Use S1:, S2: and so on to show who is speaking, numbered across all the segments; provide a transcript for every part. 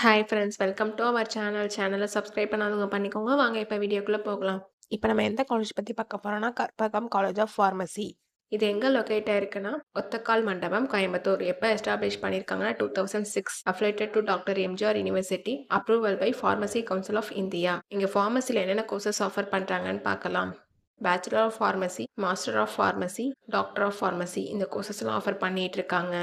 S1: Hi friends, welcome to our channel. சேனலை subscribe பண்ணாதவங்க பண்ணிக்கோங்க. வாங்க இப்போ வீடியோக்குள்ளே போகலாம்.
S2: இப்போ நம்ம எந்த காலேஜ் பற்றி பார்க்க போகிறோம்னா கற்பகம் காலேஜ் ஆஃப் ஃபார்மசி.
S1: இது எங்கே லொக்கேட் ஆயிருக்குன்னா ஒத்தக்கால் மண்டபம், கோயம்புத்தூர். எப்போ எஸ்டாப்ளிஷ் பண்ணியிருக்காங்கன்னா 2006. Affiliated to doctor MGR university. Approval by pharmacy council of India. இங்கே ஃபார்மசியில் என்னென்ன கோர்சஸ் ஆஃபர் பண்ணுறாங்கன்னு பார்க்கலாம். Bachelor of pharmacy, master of pharmacy, doctor of pharmacy, இந்த கோர்சஸ்லாம் ஆஃபர் பண்ணிட்டு இருக்காங்க.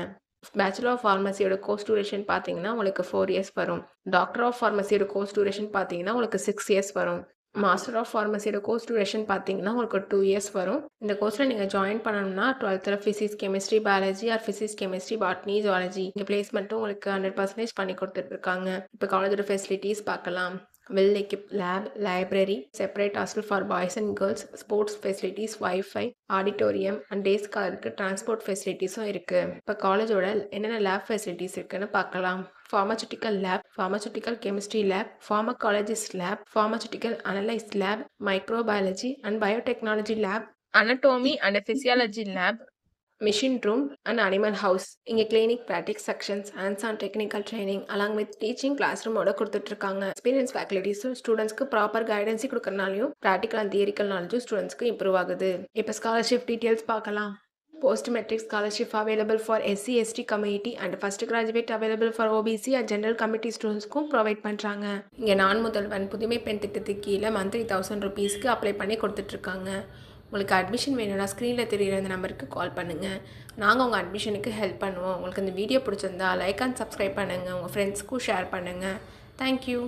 S1: பேச்சுலர் ஆஃப் ஃபார்மசியோட கோர்ஸ் டியூரேஷன் பார்த்தீங்கன்னா உங்களுக்கு 4 இயர்ஸ் வரும். டாக்டர் ஆஃப் ஃபார்மசியோட கோர்ஸ் டியூரேஷன் பார்த்தீங்கன்னா உங்களுக்கு 6 இயர்ஸ் வரும். மாஸ்டர் ஆஃப் ஃபார்மசியோட கோர்ஸ் டியூரேஷன் பார்த்தீங்கன்னா உங்களுக்கு 2 இயர்ஸ் வரும். இந்த கோர்ஸில் நீங்கள் ஜாயின் பண்ணணும்னா 12th physics, chemistry, biology R physics, chemistry, botany, zoology இங்கே பிளேஸ்மெண்ட்டும் உங்களுக்கு 100% பண்ணி கொடுத்துட்ருக்காங்க. இப்போ காலேஜோட ஃபெசிலிட்டிஸ் பார்க்கலாம். Well equipped lab, library, separate hostel for boys and girls, sports facilities, Wi-Fi, auditorium and day scholarக்கு transport facilitiesம் இருக்கு. இப்போ காலேஜோட என்னென்ன லேப் ஃபெசிலிட்டிஸ் இருக்குன்னு பார்க்கலாம். pharmaceutical lab, pharmaceutical chemistry lab, pharmacologist lab, pharmaceutical analysis lab, microbiology and biotechnology lab, anatomy and physiology lab, machine room and animal house. இங்கே clinic, practice sections, hands on technical training along with teaching class ரூமோட கொடுத்துட்ருக்காங்க. Experience ஃபேக்கல்டிஸும் ஸ்டூடெண்ட்ஸ்க்கு proper கைடன்ஸி கொடுக்கறனாலையும் practical and theoretical நாலேஜும் ஸ்டூடெண்ட்ஸ்க்கு improve ஆகுது. இப்போ ஸ்காலர்ஷிப் டீட்டெயில்ஸ் பார்க்கலாம். Post metric scholarship available for SC ST community and first graduate available for OBC and general committee students-க்கும் ப்ரொவைட் பண்ணுறாங்க. இங்கே நான் முதல்வன் புதுமை பெண் திட்டத்துக்கு கீழே மந்த்லி 1000 rupees அப்ளை பண்ணி கொடுத்துட்ருக்காங்க. உங்களுக்கு அட்மிஷன் வேணும்னா ஸ்க்ரீனில் தெரிகிற இந்த நம்பருக்கு கால் பண்ணுங்கள். நாங்கள் உங்கள் அட்மிஷனுக்கு ஹெல்ப் பண்ணுவோம். உங்களுக்கு இந்த வீடியோ பிடிச்சிருந்தா லைக் அண்ட் சப்ஸ்கிரைப் பண்ணுங்கள். உங்கள் ஃப்ரெண்ட்ஸ்க்கும் ஷேர் பண்ணுங்கள். தேங்க்யூ.